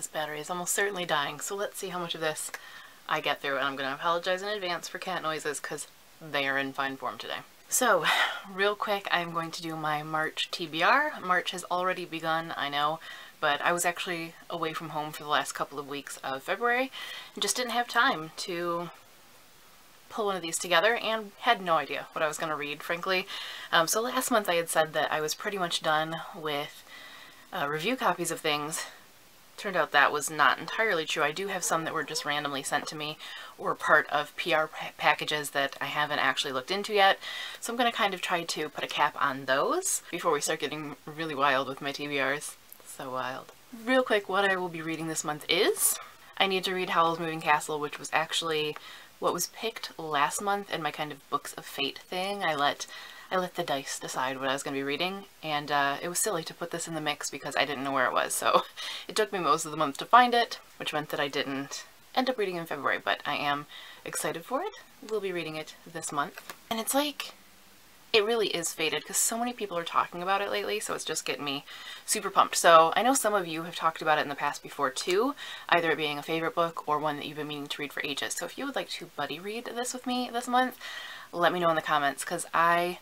This battery is almost certainly dying, so let's see how much of this I get through, and I'm gonna apologize in advance for cat noises because they are in fine form today. So, real quick, I'm going to do my March TBR. March has already begun, I know, but I was actually away from home for the last couple of weeks of February and just didn't have time to pull one of these together and had no idea what I was going to read, frankly. So last month I had said that I was pretty much done with review copies of things. Turned out that was not entirely true. I do have some that were just randomly sent to me or part of PR packages that I haven't actually looked into yet. So I'm going to kind of try to put a cap on those before we start getting really wild with my TBRs. So wild. Real quick, what I will be reading this month is I need to read Howl's Moving Castle, which was actually what was picked last month in my kind of Books of Fate thing. I let the dice decide what I was going to be reading, and it was silly to put this in the mix because I didn't know where it was, so it took me most of the month to find it, which meant that I didn't end up reading in February, but I am excited for it. We'll be reading it this month. And it's like, it really is fated because so many people are talking about it lately, so it's just getting me super pumped. So I know some of you have talked about it in the past before too, either it being a favorite book or one that you've been meaning to read for ages. So if you would like to buddy read this with me this month, let me know in the comments because I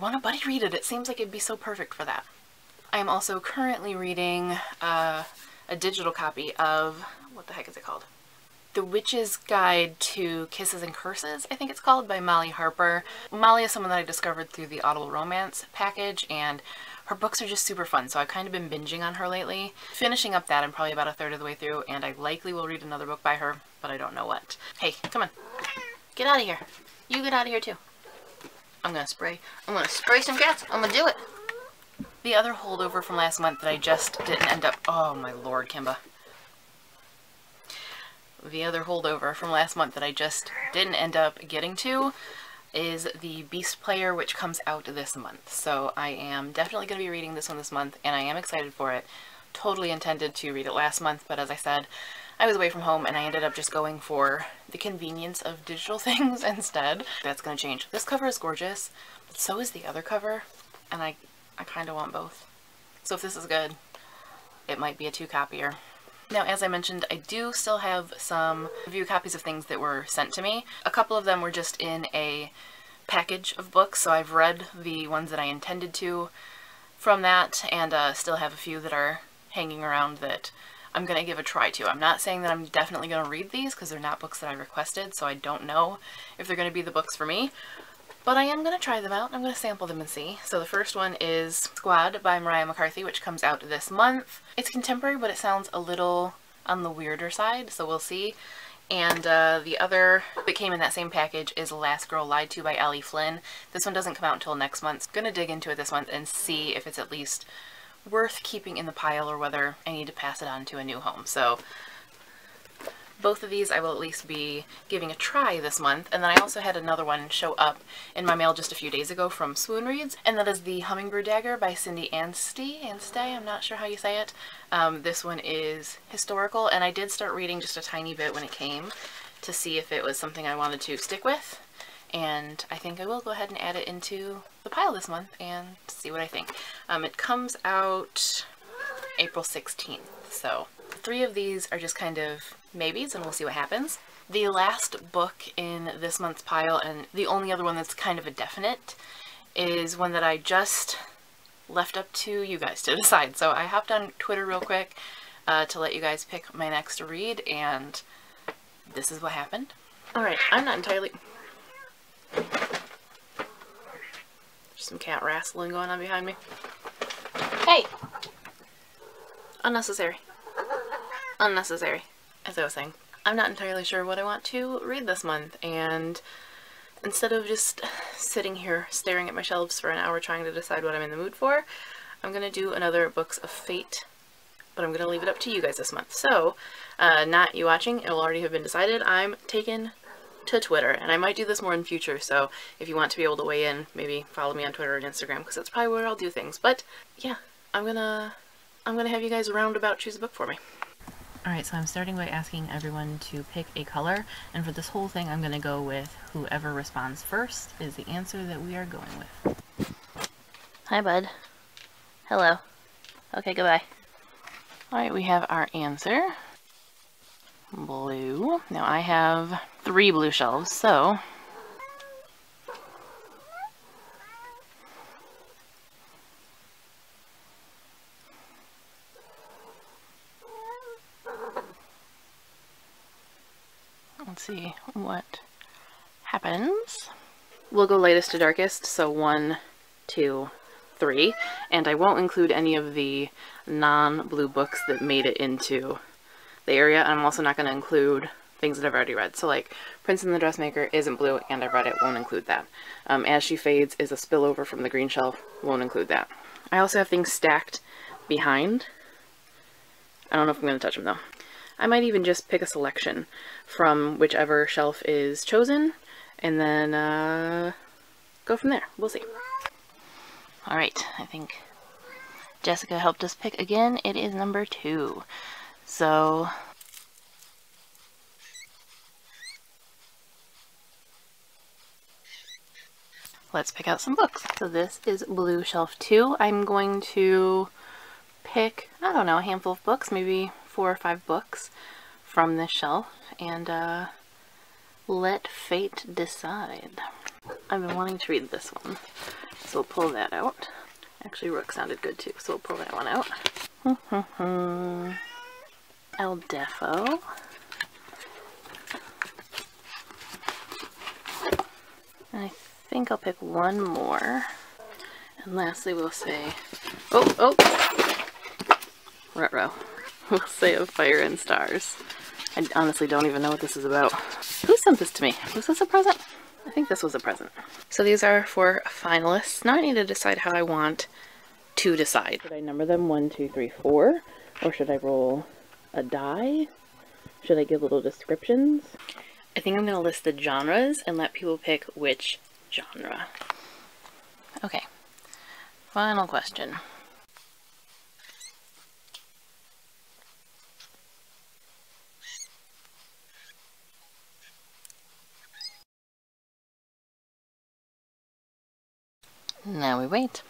want to buddy read it. It seems like it'd be so perfect for that. I am also currently reading a digital copy of, what the heck is it called? The Witch's Guide to Kisses and Curses, I think it's called, by Molly Harper. Molly is someone that I discovered through the Audible Romance package, and her books are just super fun, so I've kind of been binging on her lately. Finishing up that, I'm probably about a third of the way through, and I likely will read another book by her, but I don't know what. Hey, come on. Get out of here. You get out of here too. I'm gonna spray some cats. I'm gonna do it. The other holdover from last month that I just didn't end up, oh my lord, Kimba. The other holdover from last month that I just didn't end up getting to is the Beast Player, which comes out this month. So I am definitely going to be reading this one this month, and I am excited for it. Totally intended to read it last month, but as I said, I was away from home and I ended up just going for the convenience of digital things instead. That's going to change. This cover is gorgeous, but so is the other cover, and I kind of want both. So if this is good, it might be a 2-copier. Now, as I mentioned, I do still have some review copies of things that were sent to me. A couple of them were just in a package of books, so I've read the ones that I intended to from that, and still have a few that are hanging around that I'm going to give a try to. I'm not saying that I'm definitely going to read these because they're not books that I requested, so I don't know if they're going to be the books for me. But I am going to try them out. I'm going to sample them and see. So the first one is Squad by Mariah McCarthy, which comes out this month. It's contemporary, but it sounds a little on the weirder side, so we'll see. And the other that came in that same package is Last Girl Lied To by Ellie Flynn. This one doesn't come out until next month. I'm going to dig into it this month and see if it's at least worth keeping in the pile or whether I need to pass it on to a new home. So both of these I will at least be giving a try this month. And then I also had another one show up in my mail just a few days ago from Swoon Reads, and that is The Hummingbird Dagger by Cindy Anstey. I'm not sure how you say it. This one is historical, and I did start reading just a tiny bit when it came to see if it was something I wanted to stick with. And I think I will go ahead and add it into the pile this month and see what I think. It comes out April 16th, so 3 of these are just kind of maybes, and we'll see what happens. The last book in this month's pile, and the only other one that's kind of a definite, is one that I just left up to you guys to decide. So I hopped on Twitter real quick to let you guys pick my next read, and this is what happened. Alright, I'm not entirely... There's some cat wrestling going on behind me. Hey! Unnecessary. Unnecessary. As I was saying, I'm not entirely sure what I want to read this month, and instead of just sitting here staring at my shelves for an hour trying to decide what I'm in the mood for, I'm going to do another Books of Fate, but I'm going to leave it up to you guys this month. So, not you watching, it will already have been decided. I'm taken to Twitter, and I might do this more in future, so if you want to be able to weigh in, maybe follow me on Twitter and Instagram, because that's probably where I'll do things. But yeah, I'm gonna have you guys roundabout choose a book for me. Alright, so I'm starting by asking everyone to pick a color, and for this whole thing I'm gonna go with whoever responds first is the answer that we are going with. Hi, bud. Hello. Okay, goodbye. Alright, we have our answer. Blue. Now I have 3 blue shelves, so let's see what happens. We'll go lightest to darkest, so 1, 2, 3, and I won't include any of the non-blue books that made it into the area, and I'm also not going to include things that I've already read. So like Prince and the Dressmaker isn't blue and I've read it, won't include that. As She Fades is a spillover from the green shelf, won't include that. I also have things stacked behind. I don't know if I'm going to touch them though. I might even just pick a selection from whichever shelf is chosen and then go from there. We'll see. Alright, I think Jessica helped us pick again. It is number 2. So let's pick out some books. So this is blue shelf 2. I'm going to pick, I don't know, a handful of books, maybe 4 or 5 books from this shelf, and let fate decide. I've been wanting to read this one, so we'll pull that out. Actually, Rook sounded good too, so we'll pull that one out. El Defo. And I think I'll pick one more. And lastly, we'll say, Ruh-roh. We'll say Of Fire and Stars. I honestly don't even know what this is about. Who sent this to me? Was this a present? I think this was a present. So these are for finalists. Now I need to decide how I want to decide. Should I number them 1, 2, 3, 4? Or should I roll a die? Should I give little descriptions? I think I'm going to list the genres and let people pick which genre. Okay. Final question. Now we wait.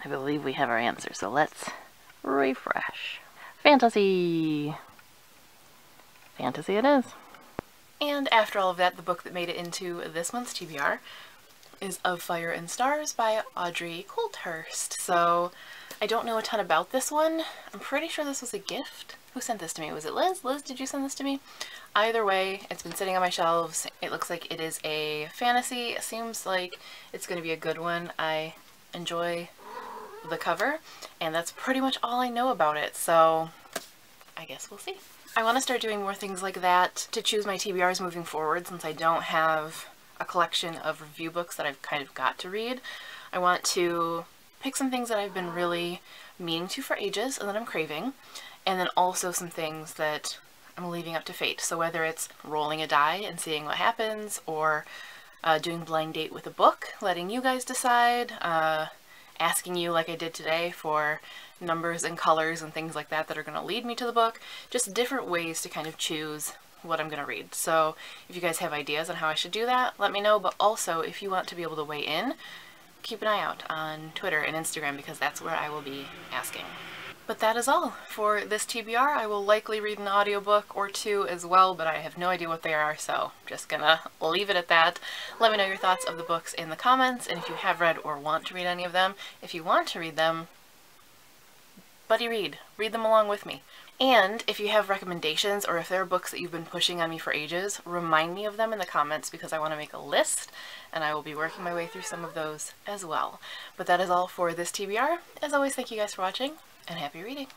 I believe we have our answer, so let's refresh. Fantasy! Fantasy it is. And after all of that, the book that made it into this month's TBR is Of Fire and Stars by Audrey Coulthurst. So I don't know a ton about this one. I'm pretty sure this was a gift. Who sent this to me? Was it Liz? Liz, did you send this to me? Either way, it's been sitting on my shelves. It looks like it is a fantasy. It seems like it's going to be a good one. I enjoy the cover, and that's pretty much all I know about it, so I guess we'll see. I want to start doing more things like that to choose my TBRs moving forward, since I don't have a collection of review books that I've kind of got to read. I want to pick some things that I've been really meaning to for ages and that I'm craving, and then also some things that I'm leaving up to fate. So whether it's rolling a die and seeing what happens, or doing blind date with a book, letting you guys decide, asking you like I did today for numbers and colors and things like that that are going to lead me to the book. Just different ways to kind of choose what I'm going to read. So if you guys have ideas on how I should do that, let me know. But also, if you want to be able to weigh in, keep an eye out on Twitter and Instagram, because that's where I will be asking. But that is all for this TBR. I will likely read an audiobook or 2 as well, but I have no idea what they are, so just gonna leave it at that. Let me know your thoughts of the books in the comments, and if you have read or want to read any of them. If you want to read them, buddy read them along with me. And if you have recommendations, or if there are books that you've been pushing on me for ages, remind me of them in the comments, because I want to make a list, and I will be working my way through some of those as well. But that is all for this TBR. As always, thank you guys for watching, and happy reading!